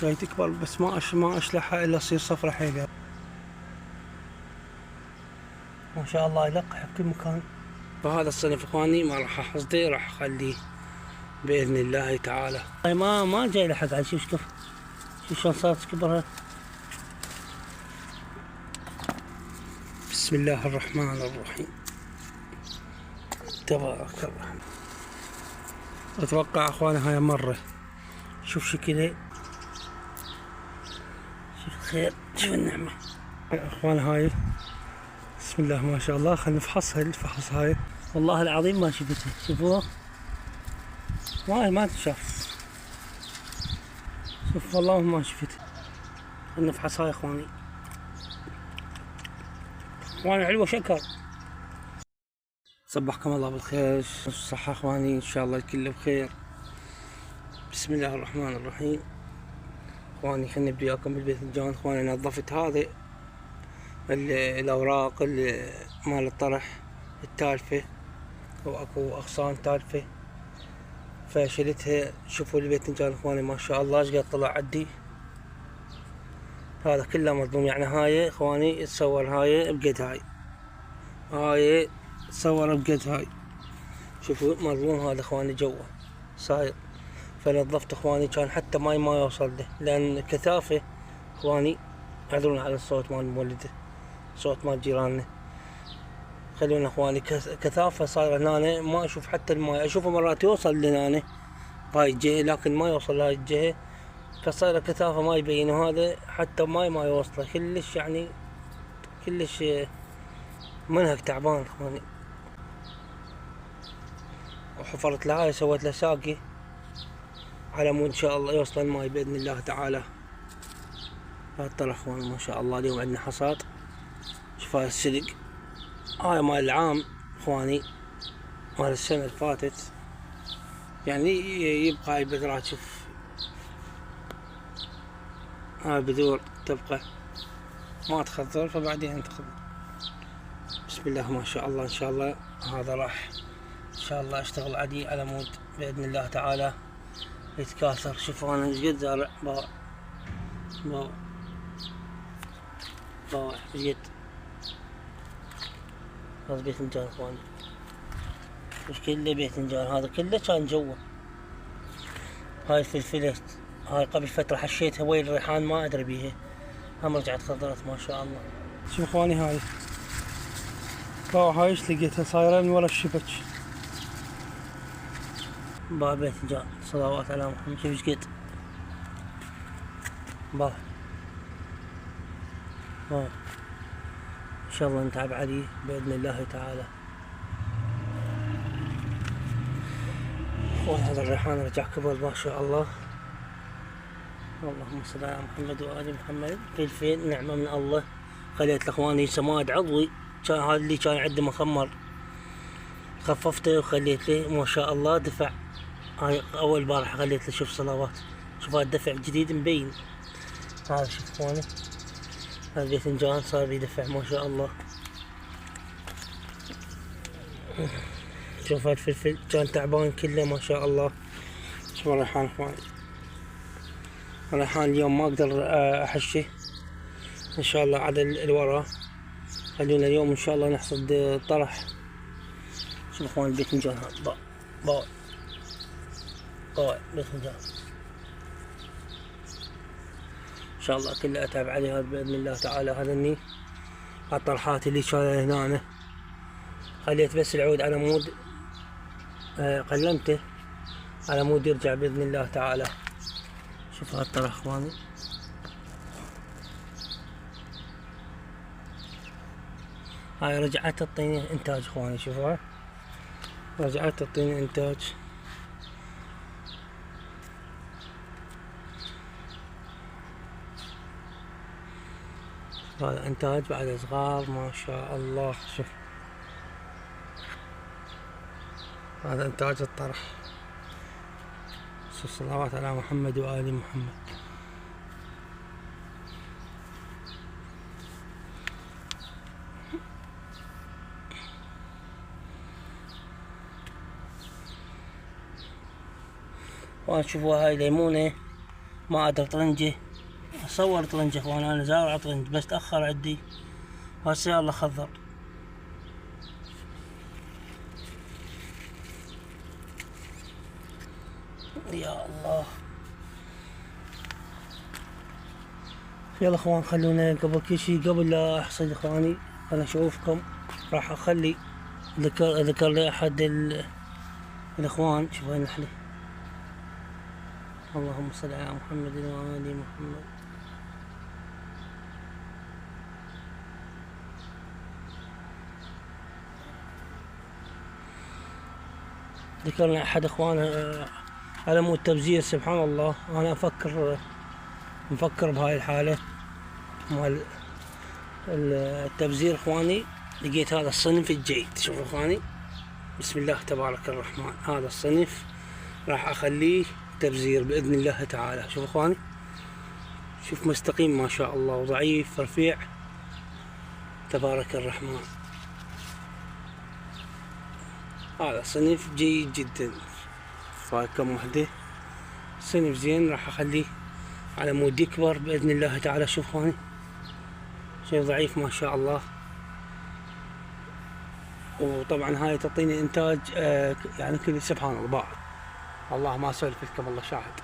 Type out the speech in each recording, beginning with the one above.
جاي تكبر بس ما اشلحها الا تصير صفرة حيل. ما شاء الله يلقح بكل مكان. فهذا الصنف اخواني ما راح احصده، راح اخليه باذن الله تعالى. ما جاي لحق على شوف شلون صارت كبرها. بسم الله الرحمن الرحيم. تبارك الرحمن. اتوقع اخواني هاي مرة. شوف شكلها، شوف الخير، شوف النعمة اخوان. هاي بسم الله ما شاء الله. خلينا نفحصها الفحص هاي. والله العظيم ما شفتها، شوفوها ما تشاف. شوف والله ما شفتها. خلينا نفحص هاي اخواني. اخواني حلوة شكر. صبحكم الله بالخير والصحة اخواني، ان شاء الله الكل بخير. بسم الله الرحمن الرحيم. اخواني خلينا نبدي وياكم بالباذنجان. اخواني نظفت هذه الاوراق مال الطرح التالفة، واكو اغصان تالفة فشلتها. شوفوا الباذنجان اخواني ما شاء الله ايش قد طلع عندي. هذا كله مظلوم. يعني هاي اخواني تصور هاي بقد هاي تصور بقد هاي. شوفوا مظلوم هذا اخواني جوا صاير. فنظفت اخواني كان حتى ماي ما يوصل له، لان كثافة اخواني. اعذرونا على الصوت مال مولده، صوت مال جيراننا. خلونا اخواني كثافة صايرة هنا، ما اشوف حتى الماي. اشوفه مرات يوصل لهنا هاي الجهة لكن ما يوصل لهاي الجهة. فصايرة كثافة ما يبين. وهذا حتى ماي ما يوصله كلش، يعني كلش منهك تعبان اخواني. وحفرت لهاي سويت له ساقي على مود ان شاء الله يوصل الماي باذن الله تعالى. هالطرح اخواني ما شاء الله اليوم عندنا حصاد. شوف هاي السلق، هاي مال العام اخواني، مال السنة اللي فاتت. يعني يبقى هاي بذرات. شوف هاي بذور تبقى ما تخضر فبعدين تخضر. بسم الله ما شاء الله. ان شاء الله هذا راح ان شاء الله اشتغل عادي على مود باذن الله تعالى يتكاثر. شوفوا انا ايش قد زارع باع ايش قد. هذا باذنجان اخواني، مش كله باذنجان، هذا كله كان جوا. هاي الفلفلات هاي قبل فترة حشيتها وين الريحان ما ادري بيها، هم رجعت خضرت ما شاء الله. شوف اخواني هاي هاي ايش لقيتها صايرة من ورا الشبك. باع باذنجان صلوات على محمد. شوف ايش قد باع. ان شاء الله نتعب عليه باذن الله تعالى. وهذا الريحان رجع كبر ما شاء الله. اللهم صل على محمد وآل محمد. فلفل نعمة من الله. خليت لاخواني سماد عضوي، كان هذا اللي كان عنده مخمر خففته وخليت له ما شاء الله دفع. هاي اول بارحة خليت له. شوف صلوات، شوف هذا الدفع جديد مبين. هذا شوف اخواني هذا الباذنجان صار بيدفع ما شاء الله. شوف هذا الفلفل كان تعبان كله ما شاء الله. شوف الريحان اخواني، الريحان اليوم ما اقدر احشه ان شاء الله على الورا. خلونا اليوم ان شاء الله نحصد طرح. شوف اخوان الباذنجان هذا باذنجان ان شاء الله كله اتعب عليها باذن الله تعالى. هذني الطرحات اللي كانت هنا خليت بس العود على مود قلمته على مود يرجع باذن الله تعالى. شوف هالطرح اخواني، هاي رجعت تعطيني انتاج اخواني. شوفوها رجعت تعطيني انتاج. هذا انتاج بعد صغار ما شاء الله. شوف هذا انتاج الطرح. صلوات على محمد وآل محمد. وشوفوا هاي ليمونة ما ادري طرنجة اصور طرنجة اخوان، انا زارع طرنج بس تأخر عندي هسه يلا خضر. يا الله يلا اخوان خلونا قبل كل شي قبل لا احصد اخواني انا اشوفكم راح اخلي ذكر لي احد الاخوان. شوف هاي النحلة، اللهم صل على محمد وآل محمد. ذكرنا احد اخوان على مود تبذير. سبحان الله انا مفكر بهاي الحالة مال التبذير اخواني. لقيت هذا الصنف الجيد. شوفوا اخواني بسم الله تبارك الرحمن، هذا الصنف راح اخليه تبذير باذن الله تعالى. شوفوا اخواني، شوف مستقيم ما شاء الله وضعيف رفيع تبارك الرحمن. هذا صنف جيد جدا. هاي كم وحدة صنف زين راح اخليه على مود يكبر باذن الله تعالى. شوف اخواني شيء ضعيف ما شاء الله. وطبعا هاي تعطيني انتاج يعني كل سبحان الله الله ما اسولف لكم الله شاهد.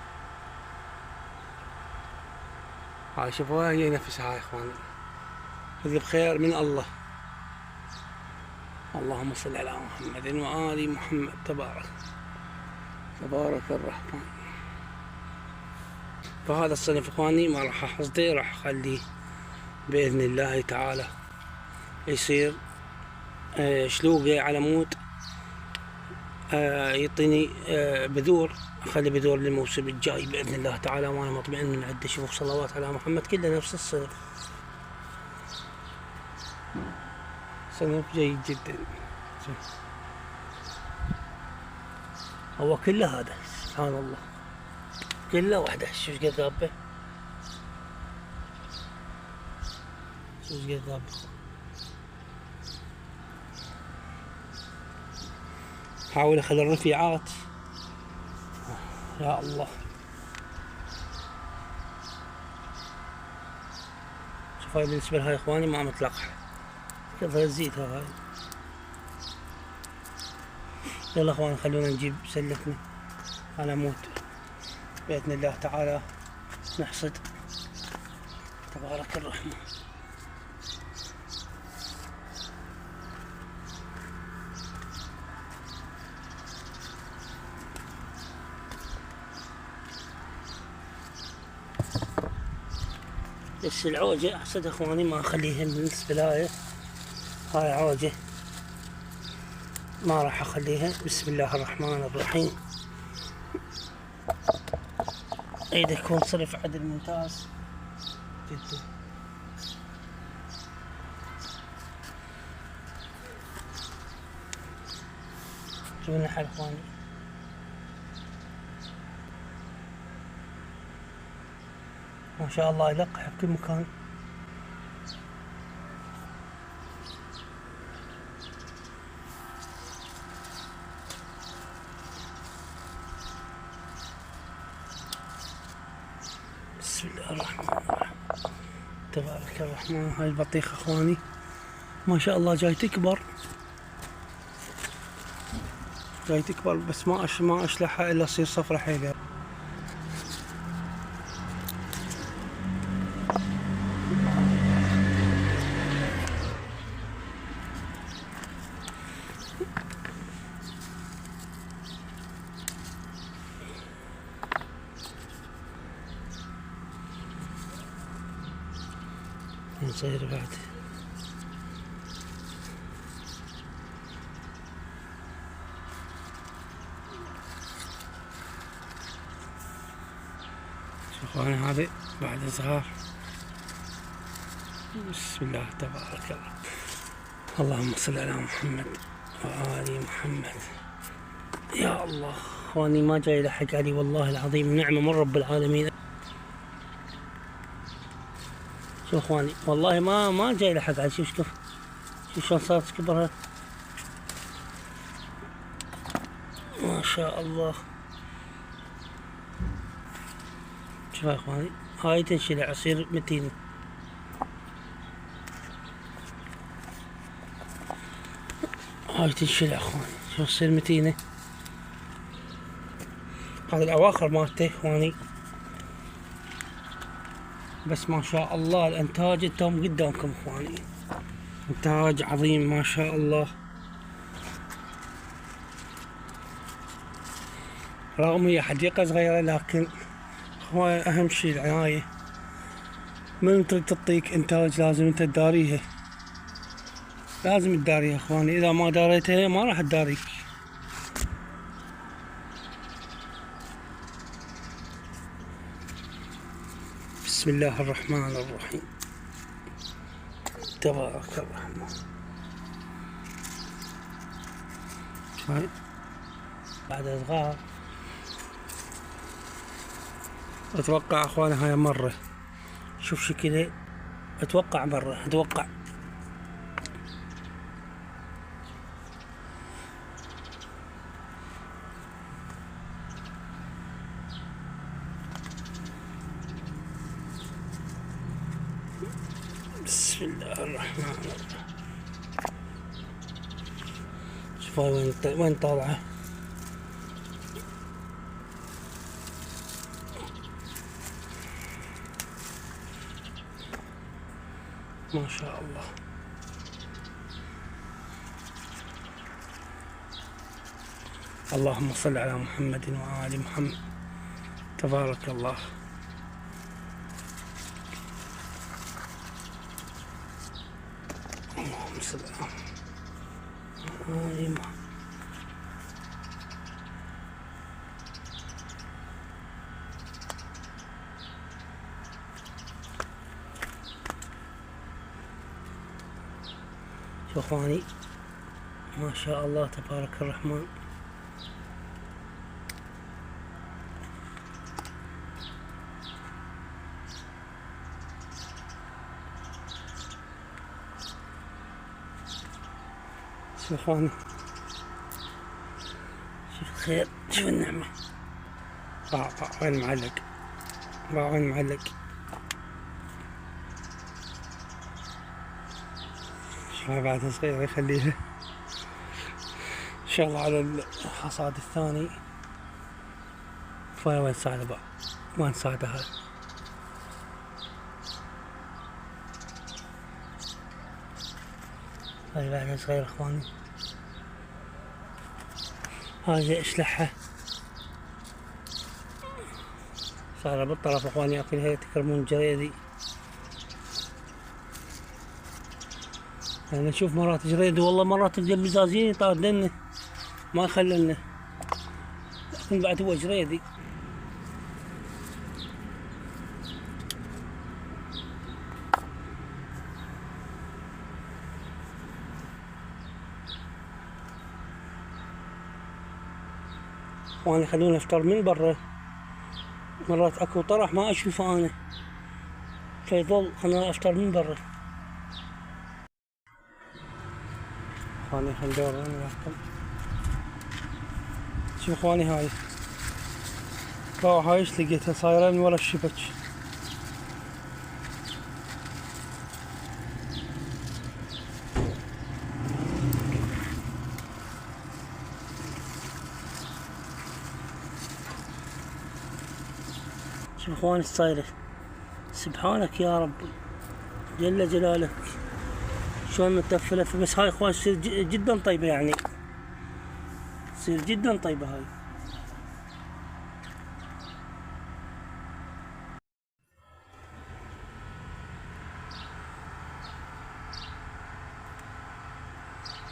هاي شوفوها هي نفسها هاي اخواني، هذي بخير من الله. اللهم صل على محمد وآل محمد. تبارك الرحمن. فهذا الصنف اخواني ما راح احصده، راح اخليه باذن الله تعالى يصير شلوقه على مود يعطيني بذور. اخلي بذور للموسم الجاي باذن الله تعالى وانا مطمئن من عنده. شوفوا صلوات على محمد كله نفس الصنف، صنف جيد جدا. هو كله هذا سبحان الله كله وحده. شوف قد ذابه، شوف قد ذابه. حاول اخلي الرفيعات. يا الله شوف هاي بالنسبة لهاي اخواني ما متلقح كثر الزيت هاي. يلا اخوان خلونا نجيب سلتنا على مود بإذن الله تعالى نحصد. تبارك الرحمن. بس العوجة احصد اخواني ما اخليها بالنسبة لهاي. هاي عوجة ما راح اخليها. بسم الله الرحمن الرحيم. ايده يكون صرف عدل ممتاز جدا. شوفوا النحل اخواني ما شاء الله يلقح بكل مكان. بسم الله الرحمن الرحيم. تبارك الرحمن. هاي البطيخة اخواني ما شاء الله جاي تكبر بس ما اشلحها الا تصير صفرة حيلة. نصير بعد شوفوا هذه بعد صغار. بسم الله تبارك الله. اللهم صل على محمد وآل محمد. يا الله اخواني ما جاي لحق علي والله العظيم، نعمة من رب العالمين. شوف اخواني والله ما جاي لحق علي. شوف شلون صارت كبرها ما شاء الله. شوف يا اخواني، هاي تنشلع تصير متينة. هاي تنشلع اخواني، شوف تصير متينة. هذه الاواخر مالته اخواني، بس ما شاء الله الانتاج انتم قدامكم اخواني، انتاج عظيم ما شاء الله. رغم هي حديقة صغيرة لكن هو اهم شي العناية. من تريد تعطيك انتاج لازم انت تداريها، لازم تداريها اخواني، اذا ما داريتها ما راح تداريك. بسم الله الرحمن الرحيم، تبارك الرحمن. شايف بعد صغار. اتوقع اخواني هاي مرة، شوف شكلها، اتوقع مرة، اتوقع. بسم الله الرحمن الرحيم. شوف هاي وين طالعة. ما شاء الله. اللهم صل على محمد وآل محمد. تبارك الله. اللهم صل على آل محمد. شوف اخواني ما شاء الله تبارك الرحمن. شوف اخواني، شوف الخير، شوف النعمة. وين معلق، وين معلق. شوفها بعد صغيرة يخليها ان شاء الله على الحصاد الثاني. فهي وين صاعدة بقى، وين صاعدة هاي. هاي بعدها صغيرة اخواني. هاي اشلحها صايرة بالطرف اخواني، اكلها تكرمون جريدي. يعني نشوف مرات جريدي والله، مرات الجبزازين يطارد لنا ما يخللنا، لكن بعد هو جريدي. وانا يخلوني افطر من برا، مرات اكو طرح ما اشوفه انا، فيظل انا افطر من برا. اخواني خل ندور انا وياكم. شوف اخواني هاي هاي ايش لقيتها صايرة من ورا الشبك. شوف اخواني ايش صايرة. سبحانك يا رب جل جلالك، شلون متفلة. بس هاي اخوان تصير جدا طيبة، يعني تصير جدا طيبة هاي.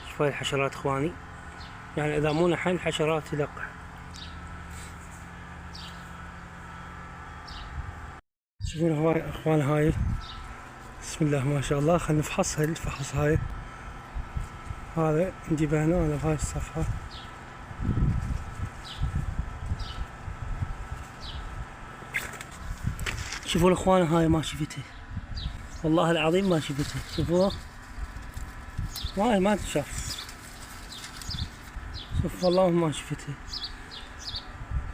شوف هاي الحشرات اخواني، يعني اذا مو نحل حشرات يلقح. شوفون هواي اخوان هاي، بسم الله ما شاء الله. خلينا نفحصها الفحص هاي. هذا نجيبها هنا على هاي الصفحة. شوفوا الاخوان هاي ما شفتها والله العظيم ما شفتها. شوفوها هاي ما تشاف، شوف والله ما شفتها،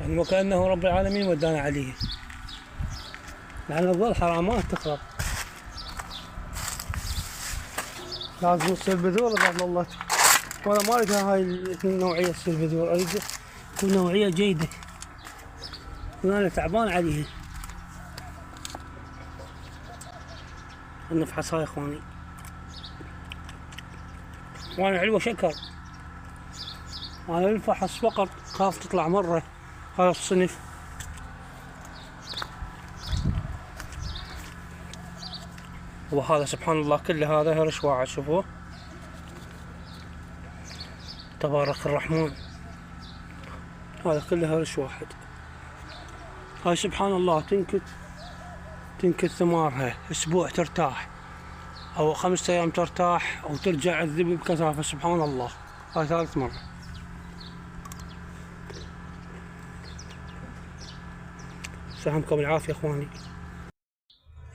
يعني وكأنه رب العالمين ودانا عليه. لأن تظل حرامات تخرب. لازم تصير بذور بعد الله. وانا ما اريد هاي النوعية تصير بذور، اريد تكون نوعية جيدة وانا تعبان عليها. نفحص هاي اخواني، وانا علوة شكر، انا الفحص فقط خاف تطلع مرة هاي الصنف. وهذا سبحان الله كله هذا هرش واحد، شوفوه تبارك الرحمن، هذا كله هرش واحد. هاي سبحان الله تنكت ثمارها اسبوع ترتاح، او 5 ايام ترتاح، او ترجع الذبل بكثافة. سبحان الله، هاي 3 مرة. سهمكم العافية اخواني.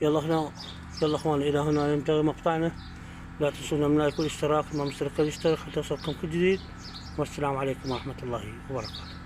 يلا اخواني، الى هنا ينتهي مقطعنا. لا تنسونا من لايك والاشتراك، ما مشترك يشترك حتى يوصلكم كل جديد. والسلام عليكم ورحمة الله وبركاته.